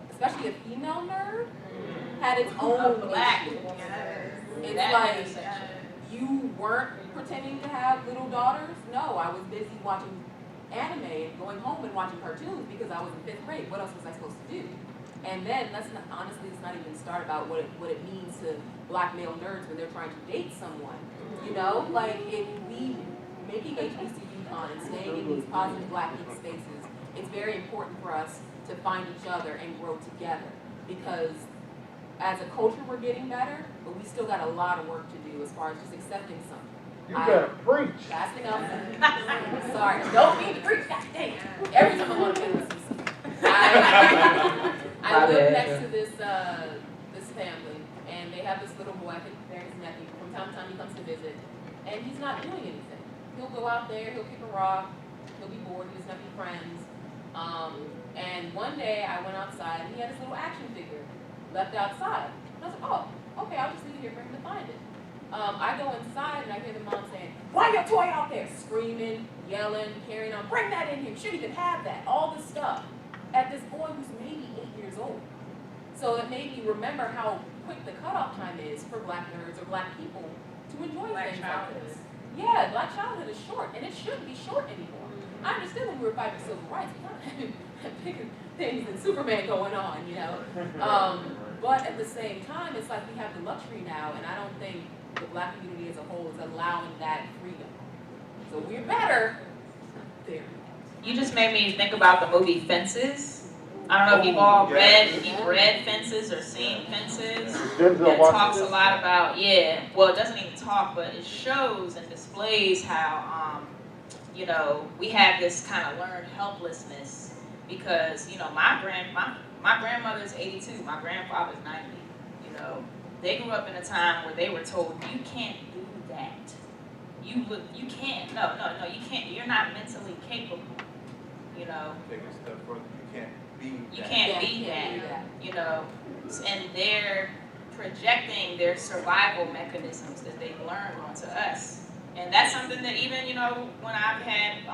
especially a female nerd, had its own black. issue. It's That like, intersection. you weren't pretending to have little daughters. No, I was busy watching anime and going home and watching cartoons because I was in 5th grade. What else was I supposed to do? And then honestly, let's not even start about what it means to black male nerds when they're trying to date someone. Like if we making HBCU con and staying in these positive black geek spaces, it's very important for us to find each other and grow together, because as a culture we're getting better, but we still got a lot of work to do as far as just accepting something. You better preach. That's enough. Sorry, don't mean to preach. God dang. Every time I want to get to see something. I live next to this this family, and they have this little boy. I think they're his nephew. From time to time, he comes to visit, and he's not doing anything. He'll go out there, he'll kick a rock, he'll be bored, he doesn't have any friends. And one day I went outside, and he had this little action figure left outside. And I was like, oh, okay, I'll just leave it here for him to find it. I go inside, and I hear the mom saying, why your toy out there? Screaming, yelling, carrying on, bring that in here, you shouldn't even have that, all this stuff. At this boy who's maybe 8 years old. So it made me remember how quick the cutoff time is for black nerds or black people to enjoy things like this. Yeah, black childhood is short, and it shouldn't be short anymore. I understood when we were fighting for civil rights, we kind of had bigger things than Superman going on, you know. But at the same time, it's like we have the luxury now, and I don't think the black community as a whole is allowing that freedom. So we're better. There. You just made me think about the movie Fences. I don't know if you've all read Fences or seen Fences. It talks a lot about, well, it doesn't even talk, but it shows and displays how, you know, we have this kind of learned helplessness because, you know, my grandmother's 82, my grandfather's 90, you know. They grew up in a time where they were told, you can't do that. You can't, no, you can't, you're not mentally capable. You know, Take a step further, you can't be that. You can't be that, you know, and they're projecting their survival mechanisms that they've learned onto us. And that's something that even, you know, when I've had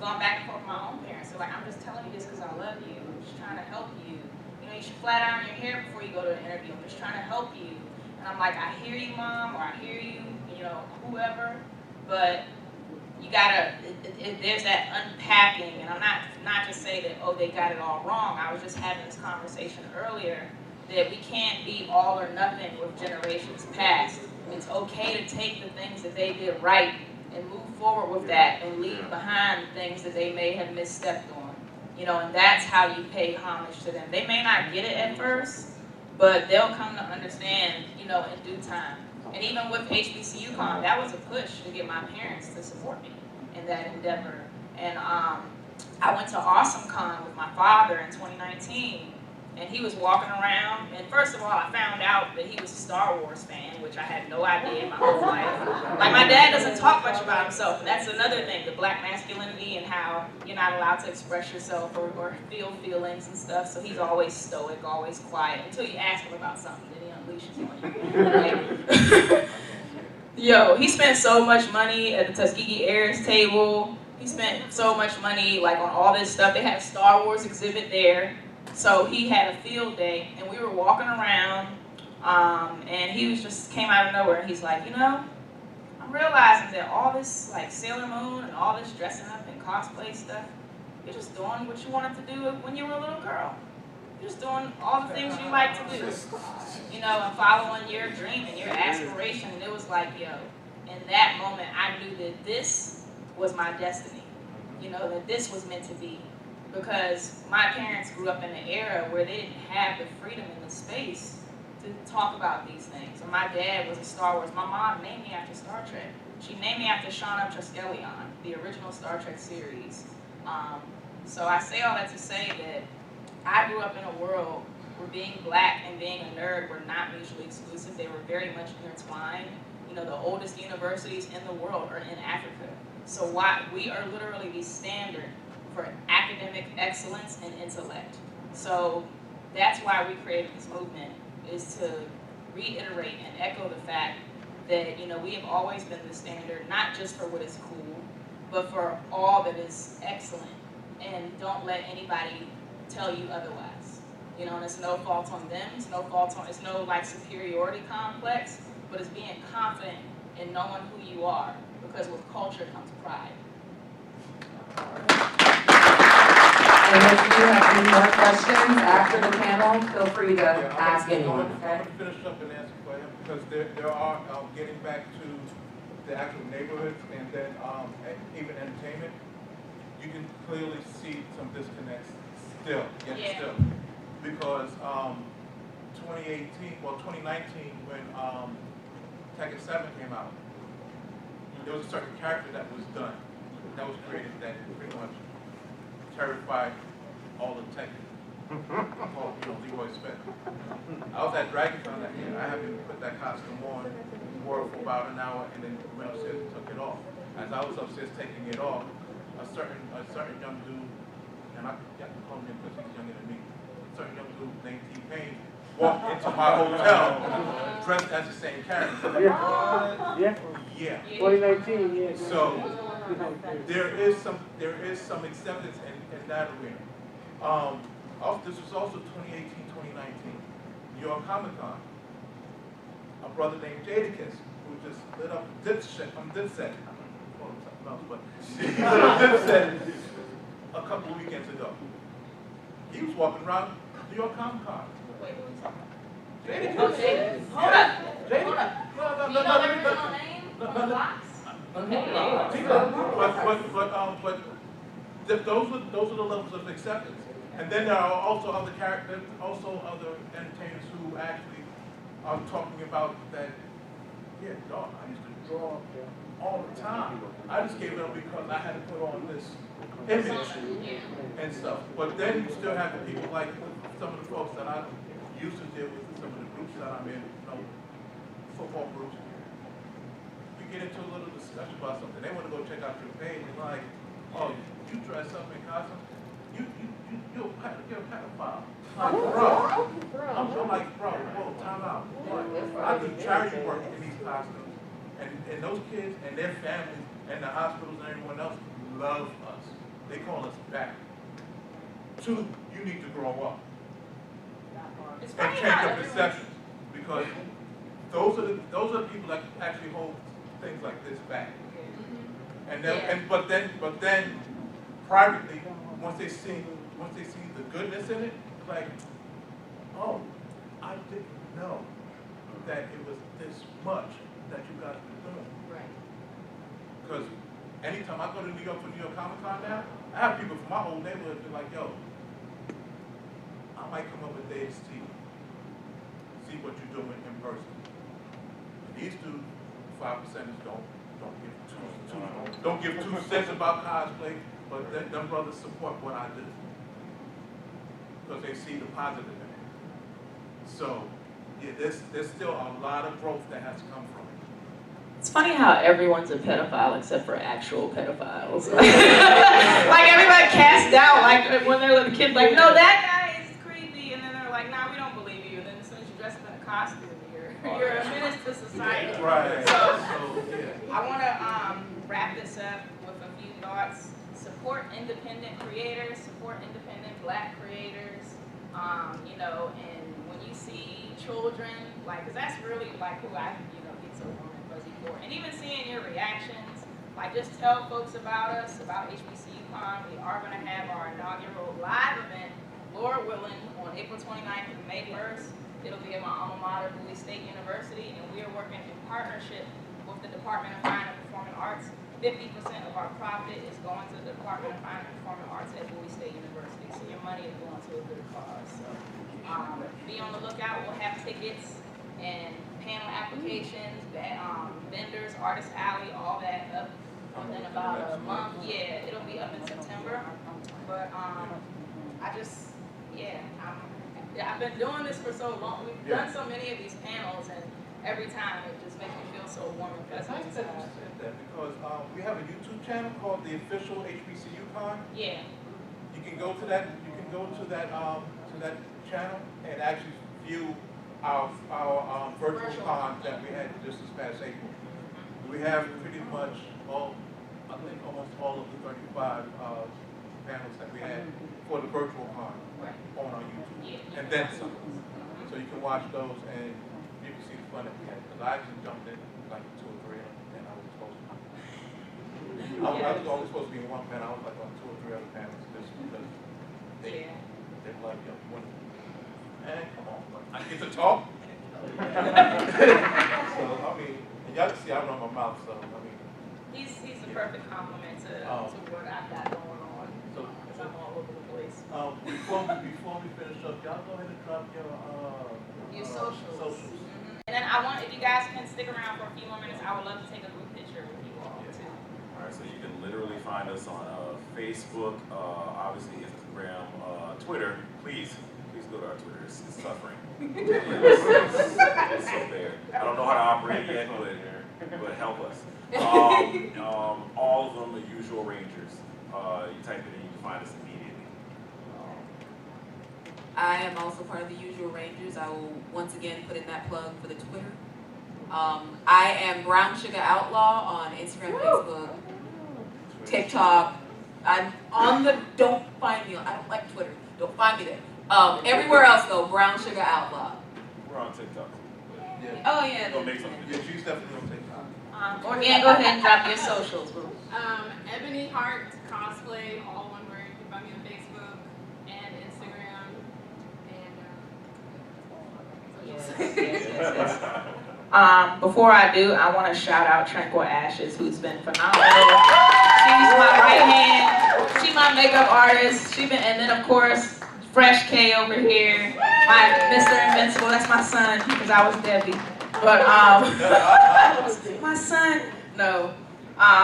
gone back and forth with my own parents, they're like, I'm just telling you this because I love you. I'm just trying to help you. You know, you should flat iron your hair before you go to an interview. I'm just trying to help you. And I'm like, I hear you, Mom, or I hear you, you know, whoever, but you gotta, there's that unpacking, and I'm not just saying that, oh, they got it all wrong. I was just having this conversation earlier that we can't be all or nothing with generations past. It's okay to take the things that they did right and move forward with that and leave behind the things that they may have misstepped on. You know, and that's how you pay homage to them. They may not get it at first, but they'll come to understand, you know, in due time. And even with HBCU Con, that was a push to get my parents to support me in that endeavor. And I went to Awesome Con with my father in 2019, and he was walking around, and first of all, I found out that he was a Star Wars fan, which I had no idea in my whole life. Like, my dad doesn't talk much about himself, and that's another thing, the black masculinity and how you're not allowed to express yourself or feel feelings and stuff, so he's always stoic, always quiet, until you ask him about something, then he unleashes on you. Like, yo, he spent so much money at the Tuskegee Heirs table. He spent so much money, like, on all this stuff. They had a Star Wars exhibit there. So he had a field day, and we were walking around, and he was just came out of nowhere. He's like, you know, I'm realizing that all this, like, Sailor Moon and all this dressing up and cosplay stuff, you're just doing what you wanted to do when you were a little girl. You're just doing all the things you like to do, you know, and following your dream and your aspiration. And it was like, yo, in that moment, I knew that this was my destiny, you know, that this was meant to be. Because my parents grew up in an era where they didn't have the freedom and the space to talk about these things. And my dad was a Star Wars. My mom named me after Star Trek. She named me after Shauna Traskelion, the original Star Trek series. So I say all that to say that I grew up in a world where being black and being a nerd were not mutually exclusive. They were very much intertwined. You know, the oldest universities in the world are in Africa. So we are literally the standard for academic excellence and intellect. So that's why we created this movement, is to reiterate and echo the fact that, you know, we have always been the standard, not just for what is cool, but for all that is excellent. And don't let anybody tell you otherwise. You know, and it's no fault on them, it's no like superiority complex, but it's being confident in knowing who you are, because with culture comes pride. And if you have any more questions after the panel, feel free to ask anyone. I'm going to finish up and answer for him, because there are, getting back to the actual neighborhoods and then even entertainment, you can clearly see some disconnects still, still. Because 2019, when Tekken 7 came out, there was a certain character that was done, that was created, that pretty much terrified all the Tekken, I was at DragonCon that year. I happened to put that costume on, wore it for about an hour, and then went upstairs and took it off. As I was upstairs taking it off, a certain young dude, and I can call him because he's younger than me. A certain young dude named T-Pain walked into my hotel dressed as the same character. Yeah. Yeah. 2019, yeah. So there is some acceptance in that arena. This was also 2018, 2019, New York Comic Con. A brother named Jadakiss, who just lit up Dipset. I don't call him something else, but he lit up Dipset a couple of weekends ago. He was walking around New York Comic Con. Wait, who are you talking about? Jadakiss. Oh, Jadakiss. Hold up. Jadakiss. Hold up. No, You know their real name on the box? But those are the levels of acceptance. And then there are also other characters, also other entertainers who actually are talking about that. Yeah, dog, I used to draw all the time. I just gave it up because I had to put on this image and stuff. But then you still have the people like some of the folks that I used to deal with, some of the groups that I'm in, football groups. We get into a little discussion about something. They want to go check out your page and like, oh, you dress up in costume, you're a pedophile. Like, bro, I'm like, bro, whoa, time out. I do charity work in these costumes, and those kids and their families and the hospitals and everyone else love us. They call us back. 2, you need to grow up and change your perceptions, because those are the people that actually hold things like this back. And but then privately, once they see the goodness in it, like, oh, I didn't know that it was this much that you guys were doing. Right. Because anytime I go to New York for New York Comic Con now, I have people from my whole neighborhood be like, yo, I might come up a day to see what you're doing in person. These 5%ers don't give 2 cents about cosplay, but them brothers support what I do because they see the positive in it. So yeah, there's still a lot of growth that has come from it. It's funny how everyone's a pedophile except for actual pedophiles. Like everybody cast doubt, like when they're little kids, like, no, that guy is creepy, and then they're like, nah, we don't believe you. And then as soon as you dress up in a costume, you're a menace to society. Right. So yeah. I want to wrap this up with a few thoughts. Support independent creators, support independent Black creators. And when you see children, like, cause that's really like who I, get so warm and fuzzy for. And even seeing your reactions, like, just tell folks about us, about HBCU Con. We are going to have our inaugural live event, Lord willing, on April 29th and May 1st. It'll be at my alma mater, Bowie State University, and we are working in partnership with the Department of Fine and Performing Arts. 50% of our profit is going to the Department of Fine and Performing Arts at Bowie State University. So your money is going to a good cause. So be on the lookout. We'll have tickets and panel applications, vendors, Artist Alley, all that up in about a month. Yeah, it'll be up in September. But I've been doing this for so long. We've done so many of these panels, and every time it just makes me feel so warm and fuzzy inside. Because we have a YouTube channel called the Official HBCU Con. Yeah. You can go to that. You can go to that channel and actually view our virtual con that we had just this past April. We have pretty much almost all of the 35 panels that we had for the virtual con on our YouTube, and then some. So you can watch those and you can see the fun that we had. Because I actually jumped in like 2 or 3 of them, and I was supposed to. I was always supposed to be in one panel. I was like on 2 or 3 other panels just because they were like, yo, you want to? And come on, I get to talk. So I mean, and y'all can see I run my mouth. So I mean, he's the perfect complement to what I've got going on. So because I'm all over the place. Before we finish up, y'all go ahead and drop your socials. And then if you guys can stick around for a few more minutes, I would love to take a group picture with you all too. All right, so you can literally find us on Facebook, obviously Instagram, Twitter, please go to our Twitter. It's suffering. It's so bad. I don't know how to operate yet, but help us. All of them are usual Rangers. You type it in, you can find us immediately. I am also part of the Usual Rangers. I will once again put in that plug for the Twitter. I am Brown Sugar Outlaw on Instagram, Facebook, TikTok. I'm on the, don't find me on, I don't like Twitter. Don't find me there. Everywhere else though, Brown Sugar Outlaw. We're on TikTok. Yeah. Oh, yeah. Go make something. Yeah, she's definitely on TikTok. Morgan, go ahead and drop your socials, boo. Ebony Heart Cosplay, all one word. You can find me on Facebook and Instagram. And Before I do, I want to shout out Tranquil Ashes, who's been phenomenal. She's my right hand. She's my makeup artist. And then of course, Fresh K over here, my Mr. Invincible. That's my son, because I was Debbie. But my son, no.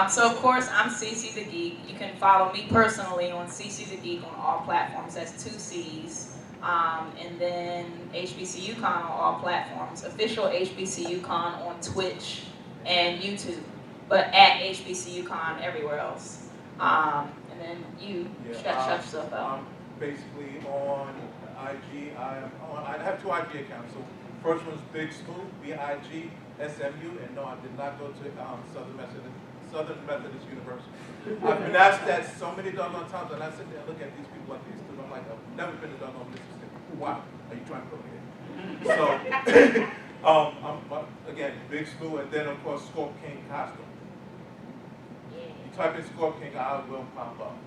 So of course, I'm CC the Geek. You can follow me personally on CC the Geek on all platforms. That's 2 C's. And then HBCU Con on all platforms. Official HBCU Con on Twitch and YouTube, but at HBCU Con everywhere else. And then you shut yourself out. Basically on IG, I have 2 IG accounts. So first one's Big Smooth, BIGSMU, and no, I did not go to Southern Methodist University. I've been asked that so many doggone times, and I sit there and look at these people like these, because I'm like, I've never been to doggone Mississippi. Wow, are you trying to put me in? So, again, Big Smooth, and then of course Scorp King costume. You type in Scorp King, I will pop up,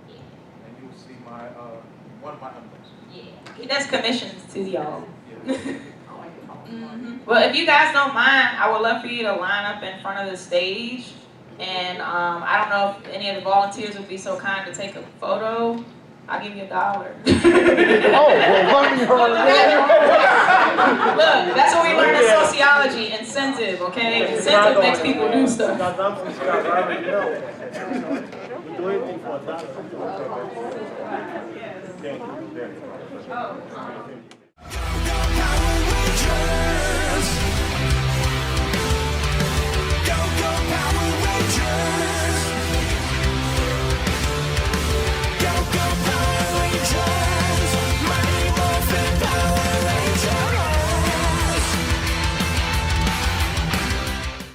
and you will see my one of my emblems. Yeah, he does commissions too, y'all. Yeah. Well, if you guys don't mind, I would love for you to line up in front of the stage. And I don't know if any of the volunteers would be so kind to take a photo. I'll give you $1. Oh, well, let me hurry. Look, that's what we learned in sociology. Incentive, okay? Incentive makes people do stuff. Because I'm from Chicago, I already know. We do anything for $1. Thank you. Oh,